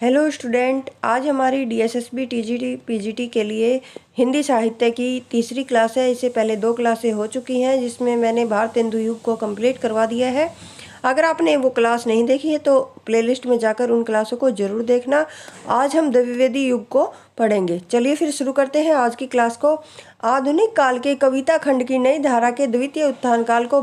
Hello student, आज हमारी DSSB TGT PGT के लिए हिंदी साहित्य की तीसरी क्लास है। इससे पहले 2 क्लासें हो चुकी हैं जिसमें मैंने भारतेंदु युग को कंप्लीट करवा दिया है। अगर आपने वो क्लास नहीं देखी है तो प्लेलिस्ट में जाकर उन क्लासों को ज़रूर देखना। आज हम द्विवेदी युग को पढ़ेंगे। चलिए फिर शुरू करते हैं आज की क्लास को। आधुनिक काल के कविता खंड की नई धारा के द्वितीय उत्थान काल को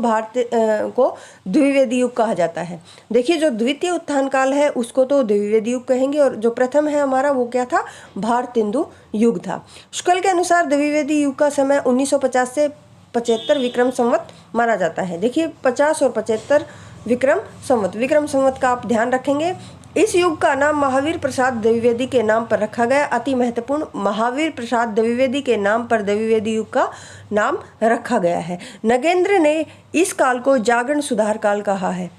द्विवेदी युग कहा जाता है। देखिए, जो द्वितीय उत्थान काल है उसको तो द्विवेदी युग कहेंगे, और जो प्रथम है हमारा वो क्या था? भारतेंदु युग था। शुक्ल के अनुसार द्विवेदी युग का समय 1950 से 75 विक्रम संवत माना जाता है। देखिए, 50 और 75 विक्रम संवत का आप ध्यान रखेंगे। इस युग का नाम महावीर प्रसाद द्विवेदी के नाम पर रखा गया। अति महत्वपूर्ण, महावीर प्रसाद द्विवेदी के नाम पर द्विवेदी युग का नाम रखा गया है। नगेंद्र ने इस काल को जागरण सुधार काल कहा है।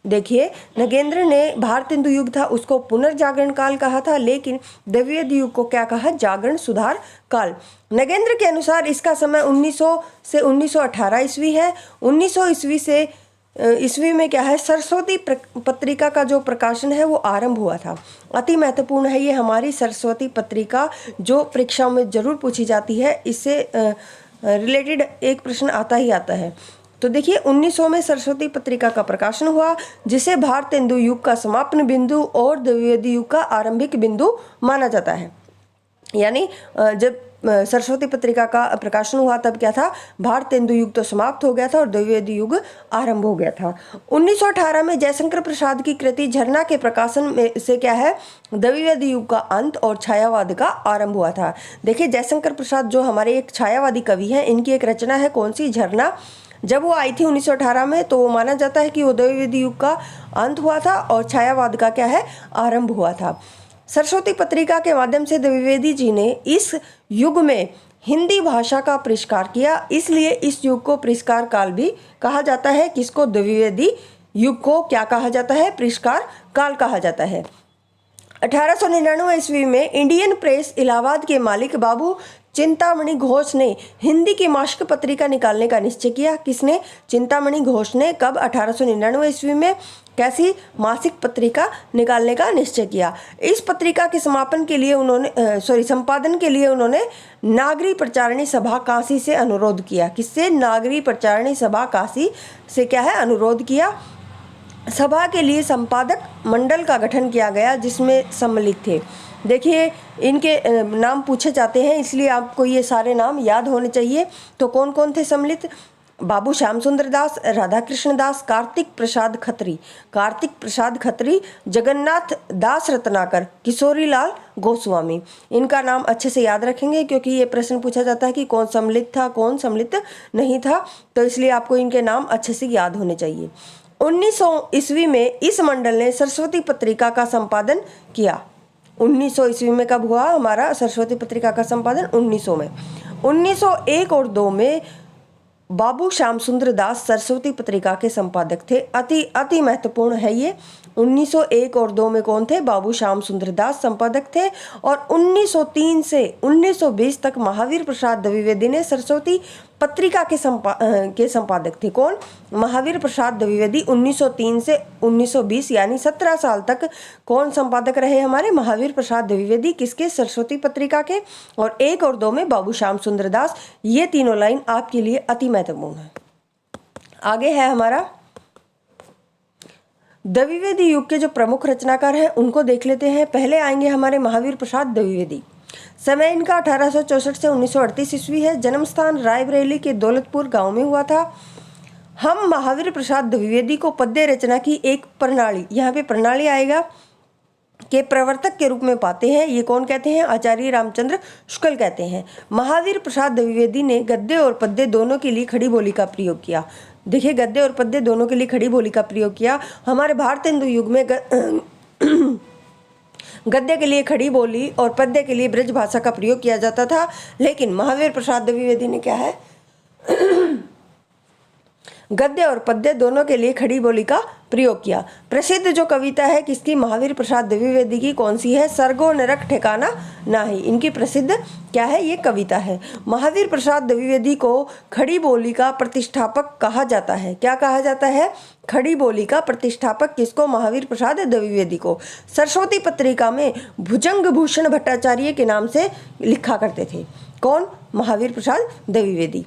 देखिए, नगेंद्र ने भारतेंदु युग था उसको पुनर्जागरण काल कहा था, लेकिन द्विवेदी युग को क्या कहा? जागरण सुधार काल। नगेंद्र के अनुसार इसका समय 1900 से 1918 ईस्वी है। 1900 ईस्वी में क्या है? सरस्वती पत्रिका का जो प्रकाशन है वो आरंभ हुआ था। अति महत्वपूर्ण है ये हमारी सरस्वती पत्रिका, जो परीक्षाओं में जरूर पूछी जाती है। इससे रिलेटेड एक प्रश्न आता ही आता है। तो देखिए, 1900 में सरस्वती पत्रिका का प्रकाशन हुआ, जिसे भारतेंदु युग का समापन बिंदु और द्विवेदी युग का आरंभिक बिंदु माना जाता है। यानी जब सरस्वती पत्रिका का प्रकाशन हुआ तब क्या था? भारतेंदु युग तो समाप्त हो गया था और द्विवेदी युग आरंभ हो गया था। 1918 में जयशंकर प्रसाद की कृति झरना के प्रकाशन में से क्या है? द्विवेदी युग का अंत और छायावाद का आरंभ हुआ था। देखिए, जयशंकर प्रसाद जो हमारे एक छायावादी कवि हैं, इनकी एक रचना है कौन सी? झरना। जब वो आई थी 1918 में, तो वो माना जाता है कि वो द्विवेदी युग का अंत हुआ था और छायावाद का क्या है? आरंभ हुआ था। सरस्वती पत्रिका के माध्यम से द्विवेदी जी ने इस युग में हिंदी भाषा का परिष्कार किया, इसलिए इस युग को परिष्कार काल भी कहा जाता है। किसको? द्विवेदी युग को क्या कहा जाता है? परिष्कार काल कहा जाता है। 1899 ईस्वी में इंडियन प्रेस इलाहाबाद के मालिक बाबू चिंतामणि घोष ने हिंदी की मासिक पत्रिका निकालने का निश्चय किया। किसने? चिंतामणि घोष ने। कब? 1899 ईस्वी में कैसी मासिक पत्रिका निकालने का निश्चय किया। इस पत्रिका के संपादन के लिए उन्होंने नागरी प्रचारणी सभा काशी से अनुरोध किया। किससे? नागरी प्रचारणी सभा काशी से क्या है? अनुरोध किया। सभा के लिए संपादक मंडल का गठन किया गया, जिसमें सम्मिलित थे। देखिए, इनके नाम पूछे जाते हैं, इसलिए आपको ये सारे नाम याद होने चाहिए। तो कौन कौन थे सम्मिलित? बाबू श्याम सुंदर दास, राधा कृष्ण दास, कार्तिक प्रसाद खत्री, जगन्नाथ दास रत्नाकर, किशोरी लाल गोस्वामी। इनका नाम अच्छे से याद रखेंगे, क्योंकि ये प्रश्न पूछा जाता है कि कौन सम्मिलित था, कौन सम्मिलित नहीं था, तो इसलिए आपको इनके नाम अच्छे से याद होने चाहिए। 1900 ईस्वी में इस मंडल ने सरस्वती पत्रिका का संपादन किया। 1900 ईस्वी में कब हुआ हमारा सरस्वती पत्रिका का संपादन? 1900 में। 1901 और 2 में बाबू श्याम सुंदर दास सरस्वती पत्रिका के संपादक थे। अति महत्वपूर्ण है ये। 1901 और 2 में कौन थे? बाबू श्याम सुंदर दास संपादक थे। और 1903 से 1920 तक महावीर प्रसाद द्विवेदी ने सरस्वती पत्रिका के संपादक थे। कौन? महावीर प्रसाद द्विवेदी। 1903 से 1920 यानी 17 साल तक कौन संपादक रहे हमारे? महावीर प्रसाद द्विवेदी। किसके? सरस्वती पत्रिका के। और 1 और 2 में बाबू श्याम सुंदर दास। ये तीनों लाइन आपके लिए अति महत्वपूर्ण है। आगे है हमारा द्विवेदी युग के जो प्रमुख रचनाकार हैं उनको देख लेते हैं। पहले आएंगे हमारे महावीर प्रसाद द्विवेदी। समय इनका 1864 से 1938 ईस्वी है। जन्म स्थान रायबरेली के दौलतपुर गांव में हुआ था। हम महावीर प्रसाद द्विवेदी को पद्य रचना की एक प्रणाली, यहाँ पे प्रणाली आएगा, के प्रवर्तक के रूप में पाते हैं। ये कौन कहते हैं? आचार्य रामचंद्र शुक्ल कहते हैं। महावीर प्रसाद द्विवेदी ने गद्य और पद्य दोनों के लिए खड़ी बोली का प्रयोग किया। देखिए, गद्य और पद्य दोनों के लिए खड़ी बोली का प्रयोग किया। हमारे भारतेंदु युग में गद्य के लिए खड़ी बोली और पद्य के लिए ब्रज भाषा का प्रयोग किया जाता था, लेकिन महावीर प्रसाद द्विवेदी ने क्या है गद्य और पद्य दोनों के लिए खड़ी बोली का प्रयोग किया। प्रसिद्ध जो कविता है किसकी, महावीर प्रसाद द्विवेदी की, कौन सी है, सर्गो नरक ठिकाना नाही, इनकी प्रसिद्ध क्या है, ये कविता है। महावीर प्रसाद द्विवेदी को खड़ी बोली का प्रतिष्ठापक कहा जाता है। क्या कहा जाता है, खड़ी बोली का प्रतिष्ठापक किसको, महावीर प्रसाद द्विवेदी को। सरस्वती पत्रिका में भुजंग भूषण भट्टाचार्य के नाम से लिखा करते थे। कौन, महावीर प्रसाद द्विवेदी।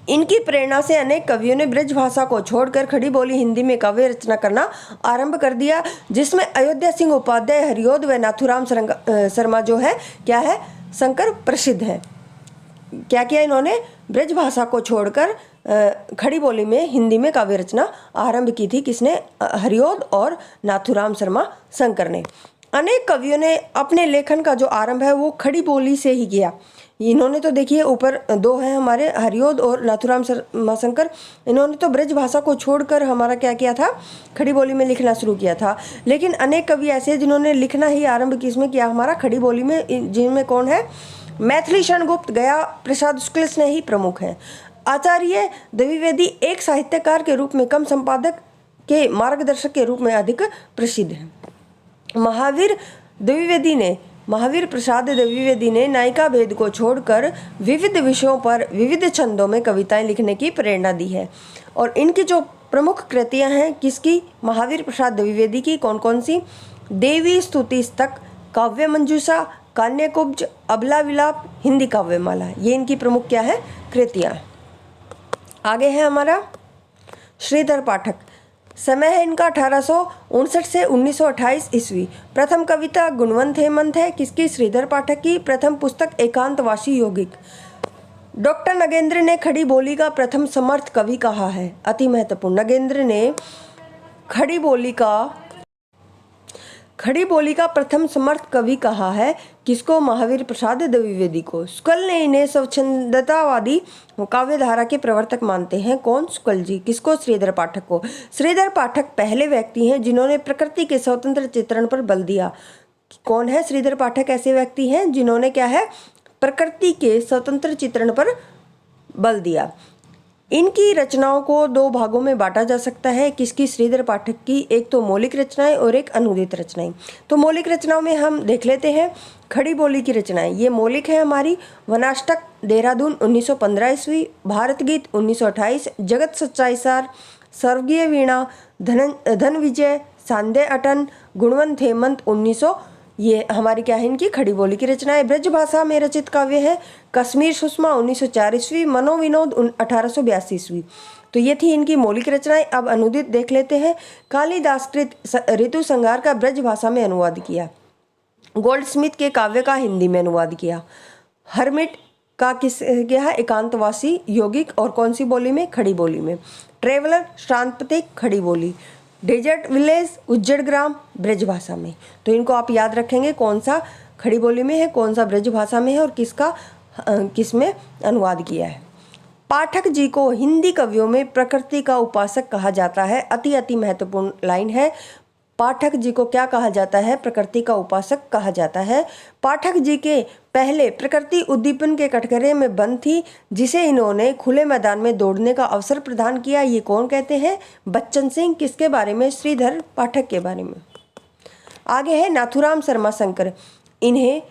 इनकी प्रेरणा से अनेक कवियों ने ब्रज भाषा को छोड़कर खड़ी बोली हिंदी में काव्य रचना करना आरंभ कर दिया, जिसमें अयोध्या सिंह उपाध्याय, हरिओद व नाथुराम शर्मा जो है क्या है, शंकर प्रसिद्ध है। क्या किया इन्होंने, ब्रज भाषा को छोड़कर खड़ी बोली में हिंदी में काव्य रचना आरंभ की थी। किसने, हरिओद और नाथुराम शर्मा शंकर ने। अनेक कवियों ने अपने लेखन का जो आरंभ है वो खड़ी बोली से ही किया। इन्होंने तो देखिए ऊपर दो हैं हमारे, हरिओद और नाथुराम शर्मा शंकर, इन्होंने तो ब्रज भाषा को छोड़कर हमारा क्या किया था, खड़ी बोली में लिखना शुरू किया था। लेकिन अनेक कवि ऐसे हैं जिन्होंने लिखना ही आरंभ किसमें किया, हमारा खड़ी बोली में, जिनमें कौन है, मैथिली शरण गुप्त, गया प्रसाद शुक्ल ने ही प्रमुख हैं। आचार्य द्विवेदी एक साहित्यकार के रूप में कम, संपादक के मार्गदर्शक के रूप में अधिक प्रसिद्ध हैं। महावीर प्रसाद द्विवेदी ने नायिका भेद को छोड़कर विविध विषयों पर विविध छंदों में कविताएं लिखने की प्रेरणा दी है। और इनकी जो प्रमुख कृतियां हैं किसकी, महावीर प्रसाद द्विवेदी की, कौन कौन सी, देवी स्तुति स्तक, काव्य मंजूषा, कान्यकुब्ज, अबला विलाप, हिंदी काव्यमाला, ये इनकी प्रमुख क्या है, कृतियां। आगे है हमारा श्रीधर पाठक। समय है इनका 1859 से 1928 ईस्वी। प्रथम कविता गुणवंत हेमंत है, किसकी, श्रीधर पाठक की। प्रथम पुस्तक एकांतवासी यौगिक। डॉक्टर नगेंद्र ने खड़ी बोली का प्रथम समर्थ कवि कहा है, अति महत्वपूर्ण। नगेंद्र ने खड़ी बोली का प्रथम समर्थ कवि कहा है, किसको, महावीर प्रसाद द्विवेदी को। शुक्ल ने इन्हें स्वच्छंदतावादी काव्य धारा के प्रवर्तक मानते हैं, कौन, शुक्ल जी। किसको, श्रीधर पाठक को। श्रीधर पाठक पहले व्यक्ति हैं जिन्होंने प्रकृति के स्वतंत्र चित्रण पर बल दिया। कौन है श्रीधर पाठक, ऐसे व्यक्ति हैं जिन्होंने क्या है, प्रकृति के स्वतंत्र चित्रण पर बल दिया। इनकी रचनाओं को दो भागों में बांटा जा सकता है, किसकी, श्रीधर पाठक की। एक तो मौलिक रचनाएं और एक अनुदित रचनाएं। तो मौलिक रचनाओं में हम देख लेते हैं खड़ी बोली की रचनाएं। ये मौलिक है हमारी, वनाष्टक देहरादून 1915 ईस्वी, भारत गीत 1928, जगत सच्चाई सार, स्वर्गीय वीणा, धन विजय, सांदे अटन, गुणवंत हेमंत 1900, ये हमारी क्या है, इनकी खड़ी बोली की रचनाएं। ब्रज भाषा में रचित काव्य है कश्मीर सुषमा 1904 ईस्वी, मनोविनोद 1882 ईस्वी। तो ये थी इनकी मौलिक रचनाएं। अब अनुदित देख लेते हैं। कालिदास कृत ऋतु संहार का ब्रज भाषा में अनुवाद किया। गोल्डस्मिथ के काव्य का हिंदी में अनुवाद किया। हर्मिट का किस क्या है, एकांतवासी यौगिक, और कौन सी बोली में, खड़ी बोली में। ट्रेवलर शांतप्रतीक खड़ी बोली। डेजर्ट विलेज उज्जड़ ग्राम ब्रज भाषा में। तो इनको आप याद रखेंगे, कौन सा खड़ी बोली में है, कौन सा ब्रज भाषा में है और किस में अनुवाद किया है। पाठक जी को हिंदी कवियों में प्रकृति का उपासक कहा जाता है। अति महत्वपूर्ण लाइन है। पाठक जी को क्या कहा जाता है, प्रकृति का उपासक कहा जाता है। पाठक जी के पहले प्रकृति उद्दीपन के कटघरे में बंद थी, जिसे इन्होंने खुले मैदान में दौड़ने का अवसर प्रदान किया। ये कौन कहते हैं, बच्चन सिंह। किसके बारे में, श्रीधर पाठक के बारे में। आगे है नाथुराम शर्मा शंकर। इन्हें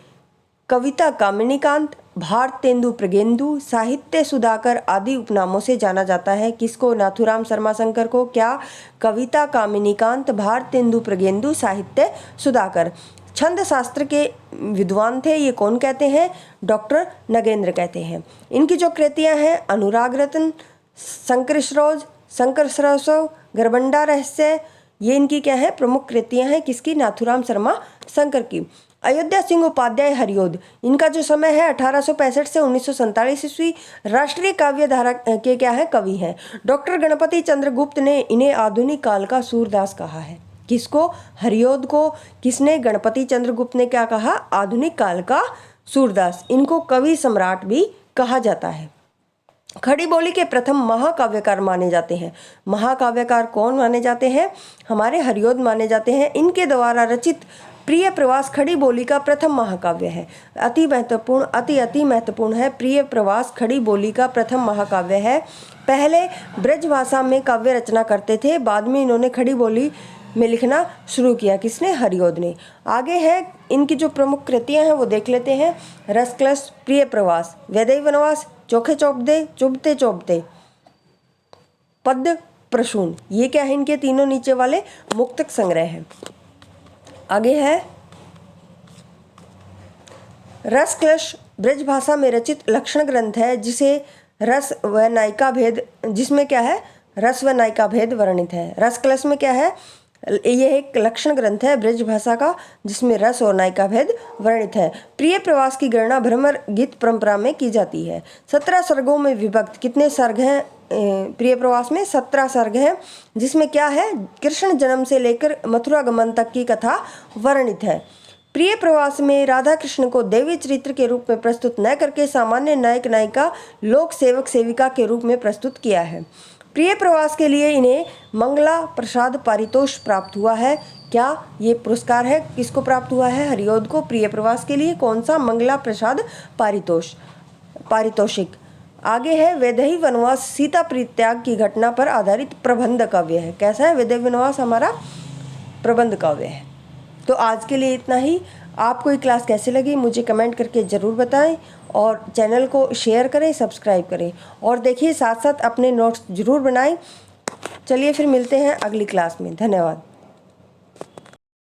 कविता कामिनीकांत, भारतेंदु प्रगेंदु, साहित्य सुधाकर आदि उपनामों से जाना जाता है। किसको, नाथुराम शर्मा शंकर को। क्या, कविता कामिनीकांत, भारतेंदु प्रगेंदु, साहित्य सुधाकर। छंद शास्त्र के विद्वान थे। ये कौन कहते हैं, डॉक्टर नगेंद्र कहते हैं। इनकी जो कृतियां हैं, अनुराग रत्न, शंकर सरोज, शंकर सरस्व, गरबंडा रहस्य, ये इनकी क्या है, प्रमुख कृतियां हैं। किसकी, नाथुराम शर्मा शंकर की। अयोध्या सिंह उपाध्याय हरिओद, इनका जो समय है 1865 से 1947 ईस्वी, राष्ट्रीय काव्य धारा के क्या है, कवि हैं। डॉक्टर गणपति चंद्र गुप्त ने इन्हें आधुनिक काल का सूरदास कहा है। किसको, हरिओद को। किसने, गणपति चंद्र गुप्त ने क्या कहा, आधुनिक काल का सूरदास। इनको कवि सम्राट भी कहा जाता है। खड़ी बोली के प्रथम महाकाव्यकार माने जाते हैं। महाकाव्यकार कौन माने जाते हैं, हमारे हरिओद माने जाते हैं। इनके द्वारा रचित प्रिय प्रवास खड़ी बोली का प्रथम महाकाव्य है। अति महत्वपूर्ण है। प्रिय प्रवास खड़ी बोली का प्रथम महाकाव्य है। पहले ब्रजभाषा में काव्य रचना करते थे, बाद में इन्होंने खड़ी बोली में लिखना शुरू किया। किसने? हरिऔध ने। आगे है इनकी जो प्रमुख कृतियां हैं वो देख लेते हैं। रसक्लश, प्रिय प्रवास, वैदेही वनवास, चोखे चौपदे, चुभते चौपते, पद्य प्रसून, ये क्या है? इनके तीनों नीचे वाले मुक्तक संग्रह हैं। आगे है रसक्लश ब्रजभाषा में रचित लक्षण ग्रंथ है, जिसे रस व नायिका भेद, जिसमें क्या है? रस व नायिका भेद वर्णित है। रसक्लश में क्या है? यह एक लक्षण ग्रंथ है ब्रजभाषा का, जिसमें रस और नायिका भेद वर्णित है। प्रिय प्रवास की गणना भ्रमर गीत परंपरा में की जाती है। 17 सर्गों में विभक्त। कितने सर्ग हैं प्रिय प्रवास में? 17 सर्ग हैं, जिसमें क्या है? कृष्ण जन्म से लेकर मथुरा गमन तक की कथा वर्णित है। प्रिय प्रवास में राधा कृष्ण को देवी चरित्र के रूप में प्रस्तुत न करके सामान्य नायक नायिका, लोक सेवक सेविका के रूप में प्रस्तुत किया है। प्रिय प्रवास के लिए इन्हें मंगला प्रसाद पारितोष प्राप्त हुआ है। क्या ये पुरस्कार है? किसको प्राप्त हुआ है? हरिऔध को। प्रिय प्रवास के लिए कौन सा? मंगला प्रसाद पारितोषिक। आगे है वैदेही वनवास, सीता परित्याग की घटना पर आधारित प्रबंध काव्य है। कैसा है? वैदेही वनवास हमारा प्रबंध काव्य है। तो आज के लिए इतना ही। आपको ये क्लास कैसे लगी मुझे कमेंट करके ज़रूर बताएं, और चैनल को शेयर करें, सब्सक्राइब करें, और देखिए साथ साथ अपने नोट्स ज़रूर बनाएं। चलिए फिर मिलते हैं अगली क्लास में। धन्यवाद।